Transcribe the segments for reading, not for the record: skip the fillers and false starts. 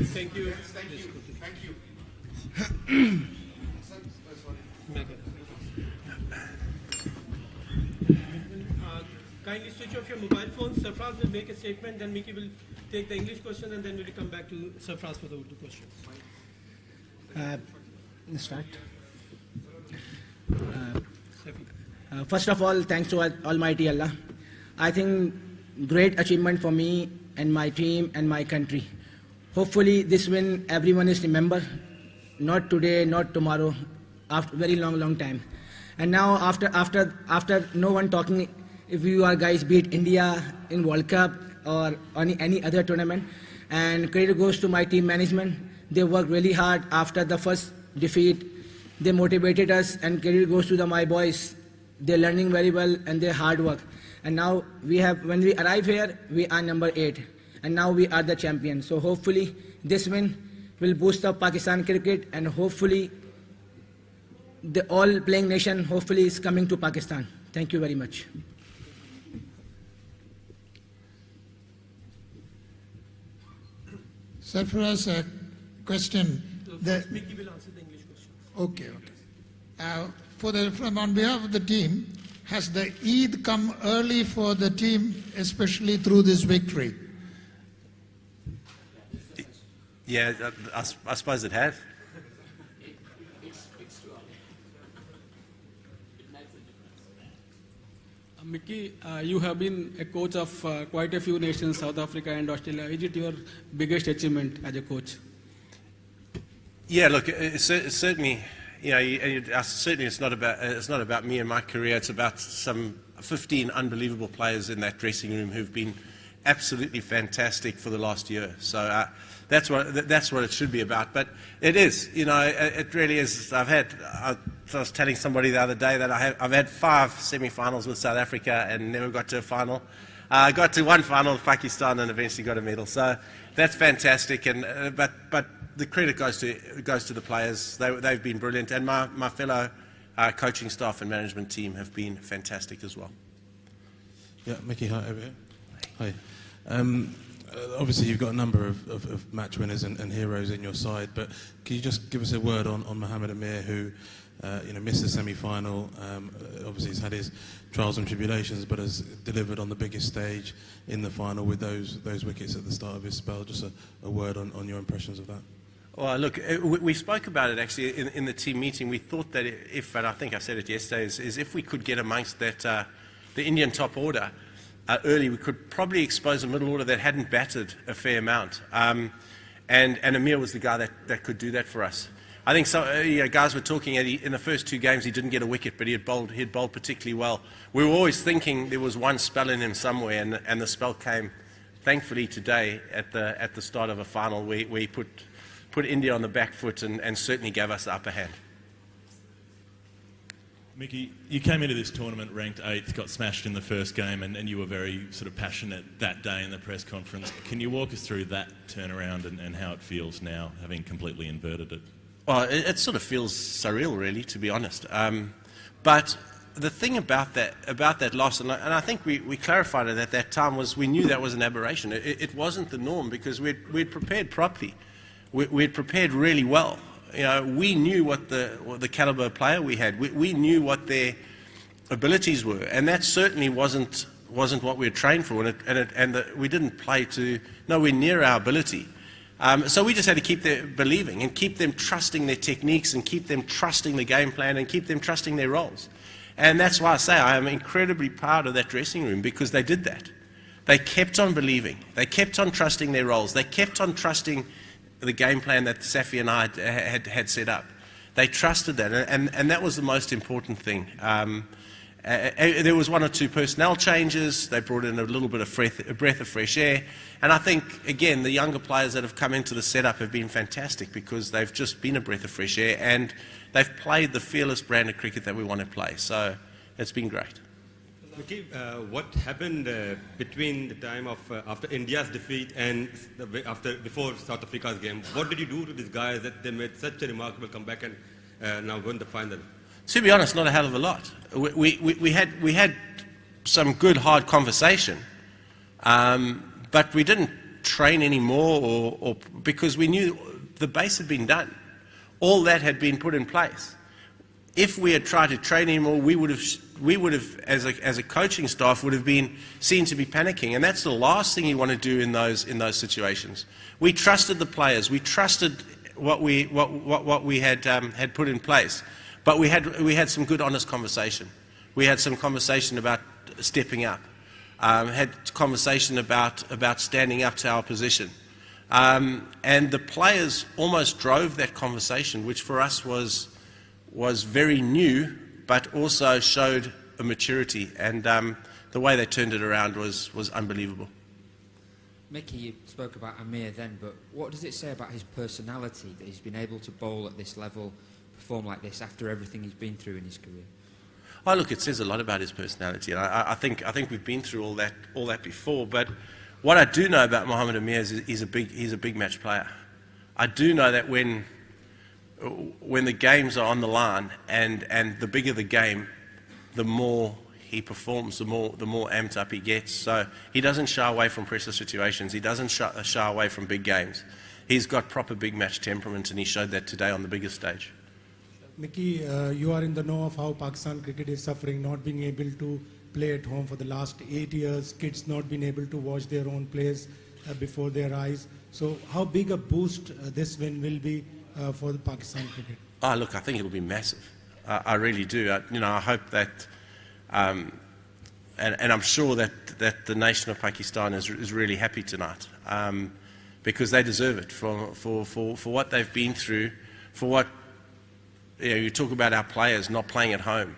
Thank you. Thank you. Kindly switch off your mobile phones. Sarfraz will make a statement, then Mickey will take the English question, and then we'll come back to Sarfraz for the Urdu questions. Start. First of all, thanks to Almighty Allah. I think great achievement for me and my team and my country. Hopefully this win everyone is remember, not today, not tomorrow, after very long time. And now after no one talking, if you are guys beat India in World Cup or any other tournament, and credit goes to my team management. They worked really hard after the first defeat. They motivated us, and credit goes to my boys. They're learning very well and their hard work. And now when we arrive here, we are number 8. And now we are the champion. So hopefully this win will boost up Pakistan cricket, and hopefully the all playing nation hopefully is coming to Pakistan. Thank you very much. Sarfraz, a question. Mickey will answer the English question. Okay. On behalf of the team, has the Eid come early for the team, especially through this victory? Yeah, I suppose it has. Mickey, you have been a coach of quite a few nations, South Africa and Australia. Is it your biggest achievement as a coach? Yeah, look, it's certainly, certainly it's not about me and my career. It's about some 15 unbelievable players in that dressing room who've been absolutely fantastic for the last year. So that's what it should be about. But it is, it really is. I was telling somebody the other day that I've had 5 semi-finals with South Africa and never got to a final. I got to one final with Pakistan and eventually got a medal. So that's fantastic. And but the credit goes to the players. They've been brilliant, and my fellow coaching staff and management team have been fantastic as well. Yeah, Mickey, hi over here. Hi. Obviously, you've got a number of match winners and heroes in your side, but can you just give us a word on Mohamed Amir, who missed the semi-final? Obviously, he's had his trials and tribulations, but has delivered on the biggest stage in the final with those wickets at the start of his spell. Just a word on your impressions of that. Well, look, we spoke about it actually in the team meeting. We thought that and I think I said it yesterday, is if we could get amongst that the Indian top order early, we could probably expose a middle order that hadn't batted a fair amount. And Amir was the guy that could do that for us. I think guys were talking in the first 2 games he didn't get a wicket, but he had bowled particularly well. We were always thinking there was one spell in him somewhere, and the spell came, thankfully, today at the start of a final where he put India on the back foot and certainly gave us the upper hand. Mickey, you came into this tournament ranked 8th, got smashed in the first game, and you were very sort of passionate that day in the press conference. Can you walk us through that turnaround and how it feels now, having completely inverted it? Well, it sort of feels surreal, really, to be honest. But the thing about that loss, and I think we clarified it at that time, was we knew that was an aberration. It wasn't the norm because we'd prepared properly. We'd prepared really well. We knew what the caliber of player we had. We knew what their abilities were, and that certainly wasn't what we were trained for. And we didn't play to nowhere near our ability. So we just had to keep them believing and keep them trusting their techniques and keep them trusting the game plan and keep them trusting their roles. And that's why I say I am incredibly proud of that dressing room, because they did that. They kept on believing. They kept on trusting their roles. They kept on trusting the game plan that Saifee and I had set up. They trusted that, and that was the most important thing. There was 1 or 2 personnel changes. They brought in a little bit of a breath of fresh air. And I think, again, the younger players that have come into the setup have been fantastic because they've just been a breath of fresh air and they've played the fearless brand of cricket that we want to play. So it's been great. Mickey, what happened between the time of after India's defeat and before South Africa's game? What did you do to these guys that they made such a remarkable comeback and now won the final? To be honest, not a hell of a lot. We had some good hard conversation, but we didn't train anymore, or because we knew the base had been done. All that had been put in place. If we had tried to train anymore, we would have, as a coaching staff, would have been seen to be panicking, and that's the last thing you want to do in those situations. We trusted the players. We trusted what we had put in place, but we had some good, honest conversation. We had some conversation about stepping up. Had conversation about standing up to our position, and the players almost drove that conversation, which for us was very new, but also showed a maturity, and the way they turned it around was unbelievable. Mickey, you spoke about Amir then, but what does it say about his personality that he's been able to bowl at this level, perform like this after everything he's been through in his career? Oh, look, it says a lot about his personality, and I think we've been through all that before. But what I do know about Mohamed Amir is he's a big match player. I do know that when the games are on the line, and the bigger the game, the more he performs, the more amped up he gets. So he doesn't shy away from pressure situations. He doesn't shy away from big games. He's got proper big match temperament, and he showed that today on the biggest stage. Mickey, you are in the know of how Pakistan cricket is suffering, not being able to play at home for the last 8 years, kids not being able to watch their own plays before their eyes. So how big a boost this win will be for the Pakistan cricket? Oh, look, I think it'll be massive. I really do. I hope that, and I'm sure that the nation of Pakistan is really happy tonight, because they deserve it for what they've been through, for what. You talk about our players not playing at home,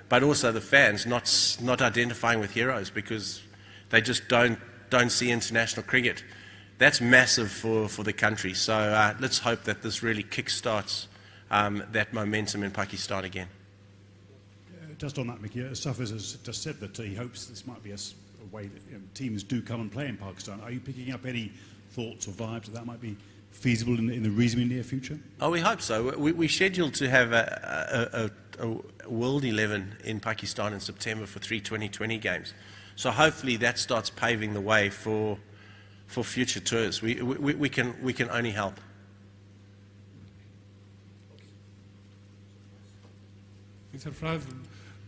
but also the fans not identifying with heroes because they just don't see international cricket. That's massive for the country. So let's hope that this really kickstarts that momentum in Pakistan again. Just on that, Mickey, Sarfraz has just said that he hopes this might be a way that teams do come and play in Pakistan. Are you picking up any thoughts or vibes that might be feasible in the reasonably near future? Oh, we hope so. We're scheduled to have a World 11 in Pakistan in September for 3 2020 games. So hopefully that starts paving the way for future tours. We can only help. Sarfaraz,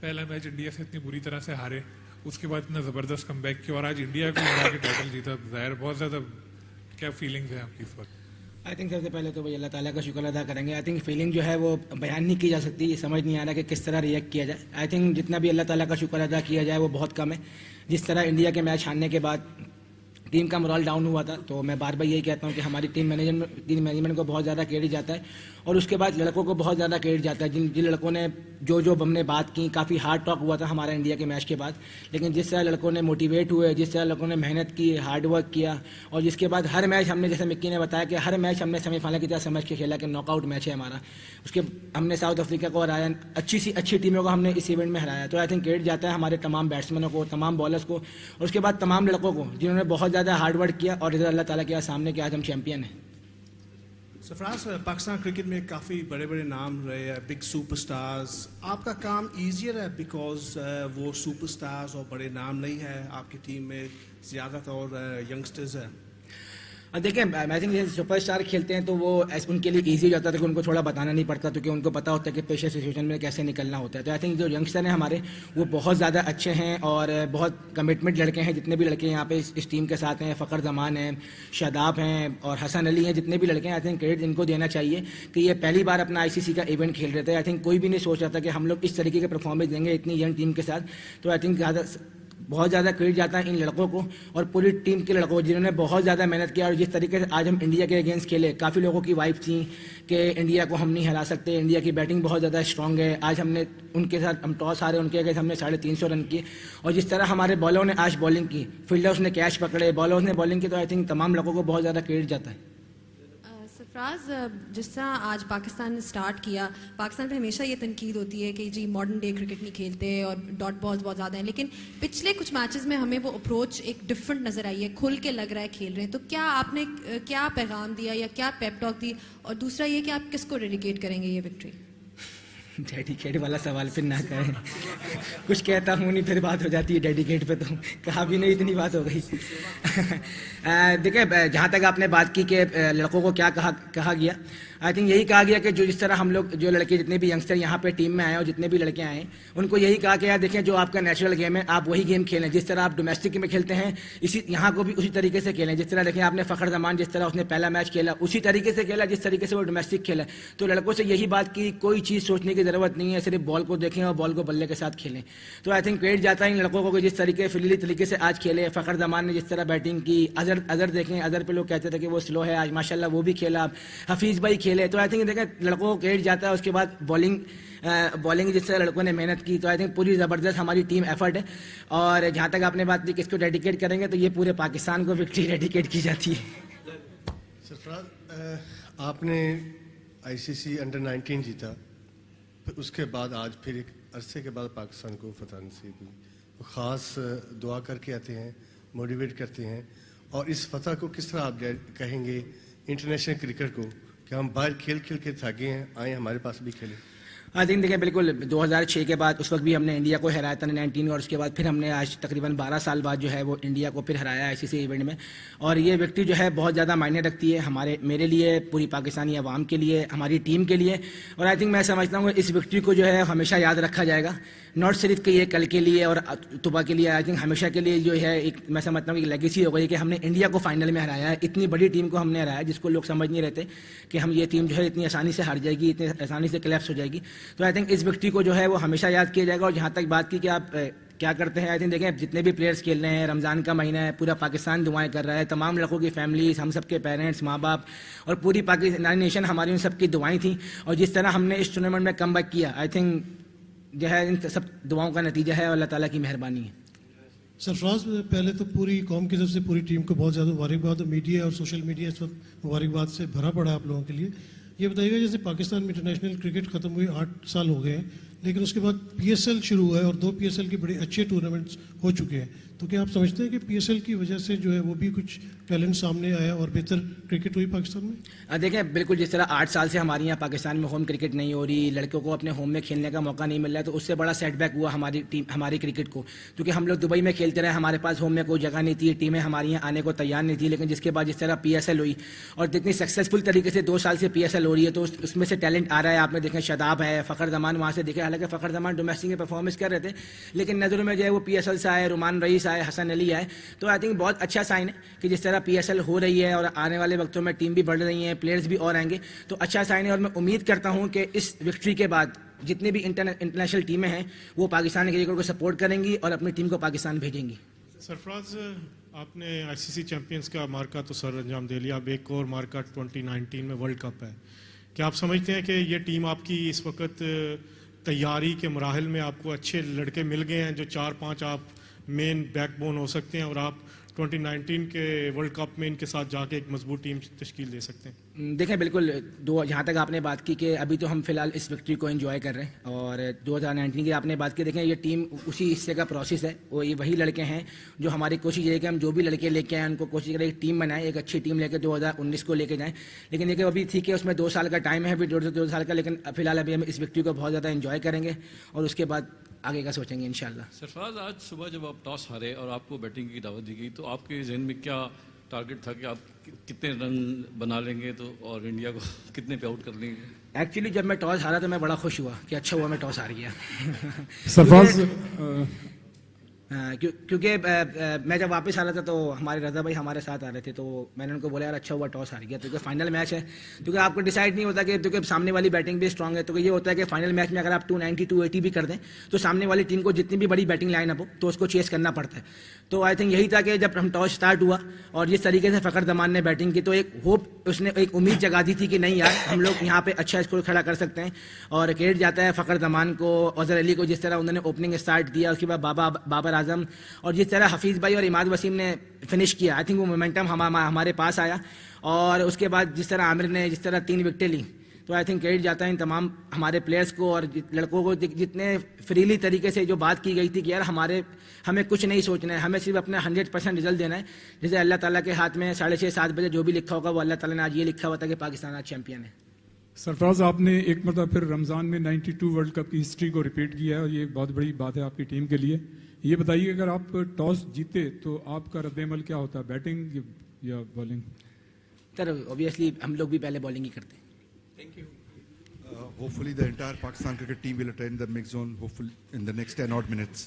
पहला match India से इतनी बुरी तरह से हारे, उसके बाद इतना जबरदस्त कमबैक किया और आज इंडिया को हरा के टाइटल जीता, जाहिर बहुत ज़्यादा क्या फीलिंग्स हैं आपकी इस वक्त? आई थिंक सबसे पहले तो भाई अल्लाह ताला का शुक्र अदा करेंगे. आई थिंक फीलिंग जो है वो बयान नहीं की जा सकती, समझ नहीं आ रहा कि किस तरह रिएक्ट किया जाए. आई थिंक जितना भी अल्लाह ताला का शुक्र अदा किया जाए वो बहुत कम है. जिस तरह इंडिया के मैच हारने के बाद टीम का मोरल डाउन हुआ था, तो मैं बार बार यही कहता हूँ कि हमारी टीम मैनेजमेंट को बहुत ज़्यादा क्रेडिट जाता है और उसके बाद लड़कों को बहुत ज़्यादा क्रेडिट जाता है. जिन लड़कों ने जो हमने बात की, काफ़ी हार्ड टॉक हुआ था हमारा इंडिया के मैच के बाद, लेकिन जिस तरह लड़कों ने मोटिवेट हुए, जिस तरह लड़कों ने मेहनत की, हार्ड वर्क किया, और जिसके बाद हर मैच हमने, जैसे मिक्की ने बताया कि हर मैच हमने सेमीफाइनल की तरह समझ के खेला कि नॉकआउट मैच है हमारा. उसके हमने साउथ अफ्रीका को हराया, अच्छी टीमों को हमने इस इवेंट में हराया. तो आई थिंक क्रेडिट जाता है हमारे तमाम बैट्समैनों को, तमाम बॉलर्स को, और उसके बाद तमाम लड़कों को जिन्होंने बहुत ज़्यादा हार्ड वर्क किया और रिजल्ट अल्लाह ताला के सामने कि आज हम चैंपियन हैं. सरफराज, पाकिस्तान क्रिकेट में काफ़ी बड़े बड़े नाम रहे हैं, बिग सुपरस्टार्स. आपका काम ईजियर है बिकॉज वो सुपरस्टार्स और बड़े नाम नहीं है, आपकी टीम में ज़्यादातर यंगस्टर्स हैं. देखिए, आई थिंक जैसे सुपरस्टार खेलते हैं तो वो उनके लिए इजी हो जाता है कि उनको थोड़ा बताना नहीं पड़ता, क्योंकि उनको पता होता है कि प्रेशर सिचुएशन में कैसे निकलना होता है. तो आई थिंक जो यंगस्टर हैं हमारे वो बहुत ज़्यादा अच्छे हैं और बहुत कमिटमेंट लड़के हैं. जितने भी लड़के यहाँ पे इस टीम के साथ हैं, फ़खर जमान हैं, शादाब हैं और हसन अली हैं, जितने भी लड़के हैं, आई थिंक क्रेडिट इनको देना चाहिए कि ये पहली बार अपना ICC का इवेंट खेल रहे थे. आई थिंक कोई भी नहीं सोच रहा था कि हम लोग इस तरीके के परफॉर्मेंस देंगे इतनी यंग टीम के साथ. तो आई थिंक बहुत ज़्यादा क्रेडिट जाता है इन लड़कों को और पूरी टीम के लड़कों को जिन्होंने बहुत ज़्यादा मेहनत किया. और जिस तरीके से आज हम इंडिया के अगेंस्ट खेले, काफ़ी लोगों की वाइफ थी कि इंडिया को हम नहीं हरा सकते, इंडिया की बैटिंग बहुत ज़्यादा स्ट्रांग है. आज हमने उनके साथ हम टॉस हारे, उनके अगेंस्ट हमने 350 रन किए. और जिस तरह हमारे बॉलरों ने आज बॉलिंग की, फील्डर्स ने कैच पकड़े, बॉलर्स ने बॉलिंग की, तो आई थिंक तमाम लोगों को बहुत ज़्यादा क्रेडिट जाता है. सरफराज, जिस तरह आज पाकिस्तान ने स्टार्ट किया, पाकिस्तान पे हमेशा ये तनकीद होती है कि जी मॉडर्न डे क्रिकेट नहीं खेलते और डॉट बॉल्स बहुत ज़्यादा हैं, लेकिन पिछले कुछ मैचेस में हमें वो अप्रोच एक डिफरेंट नज़र आई है, खुल के लग रहा है खेल रहे हैं. तो क्या आपने क्या पैगाम दिया या क्या पेप टॉक दी, और दूसरा ये कि आप किसको डेडिकेट करेंगे ये विक्ट्री? ڈیڈیکیٹ والا سوال پھر نہ کریں. کچھ کہتا ہوں نہیں پھر بات ہو جاتی ہے ڈیڈیکیٹ پہ, تو کہا بھی نہیں اتنی بات ہو گئی. دیکھیں جہاں تک آپ نے بات کی کہ لڑکوں کو کیا کہا گیا, آئی تھنک یہی کہا گیا کہ جس طرح ہم لوگ جو لڑکے جتنے بھی ینگسٹر یہاں پہ ٹیم میں آئے اور جتنے بھی لڑکے آئے ہیں ان کو یہی کہا کہ یار دیکھیں جو آپ کا نیچرل گیم ہے آپ وہی گیم کھیلیں, جس طرح آپ ڈومیسٹک میں کھیلتے ہیں یہاں کو بھی اسی طریقے سے کھیلیں. جس طرح دیکھیں آپ نے فخر زمان جس طرح اس نے پہلا میچ کھیلا اسی طریقے سے کھیلا جس طریقے سے وہ ڈومیسٹک کھیلا. تو لڑکوں سے یہی بات کی کوئی چیز سوچنے کی ضرورت نہیں ہے, صرف بال کو دیکھیں اور بال کو بلے کے ساتھ کھیلیں. تو آئی تھنک کریڈٹ جاتا ہے ان لڑکوں کو جس طریقے فریلی طریقے سے آج کھیلے. فخر زمان نے جس طرح بیٹنگ کی, اظہر دیکھیں, اظہر پہ لوگ کہتے تھے کہ وہ سلو ہے, آج ماشاءاللہ وہ بھی کھیلا. حفیظ بھائی کھیلے. تو آئی تھنک دیکھیں لڑکوں کو کریڈٹ جاتا ہے. اس کے بعد بالنگ جس طرح لڑکوں نے محنت کی تو آئی تھنک پوری زبردست ہماری ٹیم ایفرٹ ہے. اور جہاں تک آپ نے بات کی کس کو ڈیڈیکیٹ کریں گے تو یہ پورے پاکستان کو وکٹری ڈیڈیکیٹ کی جاتی ہے. سرفراز, آپ نے ICC انڈر 19 جیتا, پھر اس کے بعد آج پھر ایک عرصے کے بعد پاکستان کو فتح نصیب ہوئی. خاص دعا کر کے آتے ہیں, موٹیویٹ کرتے ہیں, اور اس فتح کو کس طرح آپ کہیں گے انٹرنیشنل کرکٹ کو کہ ہم باہر کھیل کے تھاگے ہیں, آئیں ہمارے پاس بھی کھیلیں. آئی تھنک دیکھیں بالکل 2006 کے بعد اس وقت بھی ہم نے انڈیا کو ہرایا تھا 19 اور اس کے بعد پھر ہم نے آج تقریباً 12 سال بعد جو ہے وہ انڈیا کو پھر ہرایا ICC ایونٹ میں. اور یہ وکٹری جو ہے بہت زیادہ معنی رکھتی ہے میرے لیے, پوری پاکستانی عوام کے لیے, ہماری ٹیم کے لیے. اور آئی تھنک میں سمجھتا ہوں کہ اس وکٹری کو جو ہے ہمیشہ یاد رکھا جائے گا, ناٹ صرف کہ یہ کل کے لیے اور طبع کے لیے. آئی تھنک ہمیشہ کے لیے جو ہے ایک میں سمجھتا ہوں کہ لیگیسی ہو گئی کہ ہم نے انڈیا کو فائنل میں ہرایا ہے. اتنی بڑی ٹیم کو ہم نے ہرایا جس کو لوگ سمجھ نہیں رہتے کہ ہم یہ ٹیم جو ہے اتنی آسانی سے ہار جائے گی, اتنی آسانی سے کلیپس ہو جائے گی. تو آئی تھنک اس وکٹری کو جو ہے وہ ہمیشہ یاد کیا جائے گا. اور جہاں تک بات کی کہ آپ کیا کرتے ہیں, آئی تھنک دیکھیں جتنے بھی پلیئرس کھیل رہے ہیں, رمضان کا مہینہ ہے, پورا پاکستان دعائیں کر رہا ہے, تمام لڑکوں کی فیملیز, ہم سب کے پیرنٹس, ماں باپ اور پوری پاکستانی نیشن ہماری ان سب کی دعائیں تھیں. اور جس طرح ہم نے اس ٹورنامنٹ میں کم بیک کیا, آئی تھنک جو ہے ان سب دعاؤں کا نتیجہ ہے اور اللہ تعالیٰ کی مہربانی ہے. سرفراز, پہلے تو پوری قوم کی طرف سے پوری ٹیم کو بہت زیادہ مبارکباد, اور میڈیا اور سوشل میڈیا اس وقت مبارکباد سے بھرا پڑا آپ لوگوں کے لیے. یہ بتائیے گا جیسے پاکستان میں انٹرنیشنل کرکٹ ختم ہوئی 8 سال ہو گئے ہیں, لیکن اس کے بعد PSL شروع ہوا ہے اور 2 PSL کے بڑے اچھے ٹورنامنٹس ہو چکے ہیں. تو کیا آپ سمجھتے ہیں کہ PSL کی وجہ سے جو ہے وہ بھی کچھ ٹیلنٹ سامنے آیا اور بہتر کرکٹ ہوئی پاکستان میں؟ دیکھیں بالکل جس طرح 8 سال سے ہمارے یہاں پاکستان میں ہوم کرکٹ نہیں ہو رہی, لڑکوں کو اپنے ہوم میں کھیلنے کا موقع نہیں مل رہا ہے, تو اس سے بڑا سیٹ بیک ہوا ہماری کرکٹ کو. کیونکہ ہم لوگ دبئی میں کھیلتے رہے, ہمارے پاس ہوم میں کوئی جگہ نہیں تھی, ٹیمیں ہماری یہاں آنے کو تیار نہیں تھی. لیکن جس کے بعد جس طرح PSL ہوئی اور جتنی سکسیزفل طریقے سے 2 سال سے PSL ہو رہی ہے, تو اس میں سے ٹیلنٹ آ رہا ہے. آپ نے دیکھیں شاداب ہے, فخر زمان وہاں سے دیکھے, حالانکہ فخر زمان ڈومیسٹک میں پرفارمنس کر رہے تھے لیکن نظروں میں جو ہے وہ PSL سے آئے, رمان رئیس آئے, حسن علی آئے. تو آئی تھنک بہت اچھا سائن ہے کہ جس طرح PSL ہو رہی ہے اور آنے والے وقتوں میں ٹیم بھی بڑھ رہی ہیں, پلیئرز بھی اور آئیں گے, تو اچھا سائن ہے. اور میں امید کرتا ہوں کہ اس وکٹری کے بعد جتنی بھی انٹرنیشنل ٹیمیں ہیں وہ پاکستان کے کرکٹ کو سپورٹ کریں گی اور اپنی ٹیم کو پاکستان بھیجیں گی. سرفراز, آپ نے ICC چیمپئنز کا مارکا تو سر انجام دے لیا, اب ایک اور مارکا 2019 میں ورلڈ کپ ہے. کیا آپ سمجھتے ہیں کہ یہ ٹیم آپ کی اس وقت تیاری کے مراحل میں آپ کو اچھے لڑکے مل گئے ہیں جو 4-5 آپ مین بیک بون ہو سکتے ہیں اور آپ 2019 کے ورلڈ کپ میں ان کے ساتھ جا کے ایک مضبوط ٹیم تشکیل دے سکتے ہیں؟ دیکھیں بالکل جہاں تک آپ نے بات کی کہ ابھی تو ہم فی الحال اس وکٹری کو انجوائے کر رہے ہیں, اور 2019 کی آپ نے بات کی, دیکھیں یہ ٹیم اسی حصے کا پروسیس ہے. وہ یہ وہی لڑکے ہیں جو ہماری کوشش یہ ہے کہ ہم جو بھی لڑکے لے کے آئیں ان کو کوشش کریں ایک ٹیم بنائیں, ایک اچھی ٹیم لے کے 2019 کو لے کے جائیں. لیکن دیکھیں ابھی ٹھیک ہے اس میں 2 سال کا ٹائم ہے, ابھی 2 سال کا, لیکن فی الحال ابھی ہم اس وکٹری کو بہت زیادہ انجوائے کریں گے اور اس کے بعد آگے کا سوچیں گے انشاءاللہ. سرفراز, آج صبح جب آپ ٹاس ہارے اور آپ کو بیٹنگ کی دعوت دی گئی تو آپ کے ذہن میں کیا ٹارگٹ تھا کہ آپ کتنے رن بنا لیں گے تو اور انڈیا کو کتنے پہ آؤٹ کر لیں گے؟ ایکچولی جب میں ٹاس ہارا تو میں بڑا خوش ہوا کہ اچھا ہوا میں ٹاس ہار گیا. سرفراز, کیونکہ میں جب واپس آ رہا تھا تو ہمارے رضا بھائی ہمارے ساتھ آ رہے تھے, تو میں نے ان کو بولا یار اچھا ہوا ٹاس ہار گیا, کیونکہ فائنل میچ ہے. کیونکہ آپ کو ڈیسائیڈ نہیں ہوتا کہ کیونکہ سامنے والی بیٹنگ بھی اسٹرانگ ہے, تو یہ ہوتا ہے کہ فائنل میچ میں اگر آپ 290 280 بھی کر دیں تو سامنے والی ٹیم کو جتنی بھی بڑی بیٹنگ لائن اپ ہو تو اس کو چیز کرنا پڑتا ہے. تو آئی تھنک یہی تھا کہ جب ہم ٹاس اسٹارٹ ہوا اور جس طریقے سے فخر زمان نے بیٹنگ کی تو ایک ہوپ, اس نے ایک امید جگا دی تھی کہ نہیں یار ہم لوگ یہاں پہ اچھا اسکور کھڑا کر سکتے ہیں. اور کریڈٹ جاتا ہے فخر زمان کو, اظہر علی کو, جس طرح انہوں نے اوپننگ اسٹارٹ دیا, اس کے بعد بابر اعظم, اور جس طرح حفیظ بھائی اور اماد وسیم نے فنش کیا. آئی تھنک وہ مومنٹم ہمارے پاس آیا, اور اس کے بعد جس طرح عامر نے جس طرح 3 وکٹیں لی, تو آئی تھنک کریڈٹ جاتا ہے ان تمام ہمارے پلیئرس کو اور لڑکوں کو, جتنے فریلی طریقے سے جو بات کی گئی تھی کہ یار ہمیں کچھ نہیں سوچنا ہے, ہمیں صرف اپنا 100% رزلٹ دینا ہے. جسے اللہ تعالیٰ کے ہاتھ میں 6:30 7 بجے جو بھی لکھا ہوگا وہ اللہ تعالیٰ نے آج یہ لکھا ہوا تھا کہ پاکستان آج چیمپئن ہے. सरफराज आपने एक मरतबा फिर रमज़ान में 92 वर्ल्ड कप की हिस्ट्री को रिपीट किया है और ये एक बहुत बड़ी बात है आपकी टीम के लिए. ये बताइए अगर आप टॉस जीते तो आपका रद्द-ए-अमल क्या होता है, बैटिंग या बॉलिंग? सर ऑब्वियसली हम लोग भी पहले बॉलिंग ही करते हैं. Thank you. Hopefully the entire Pakistan cricket team will attend the mix zone hopefully in the next 10 odd minutes.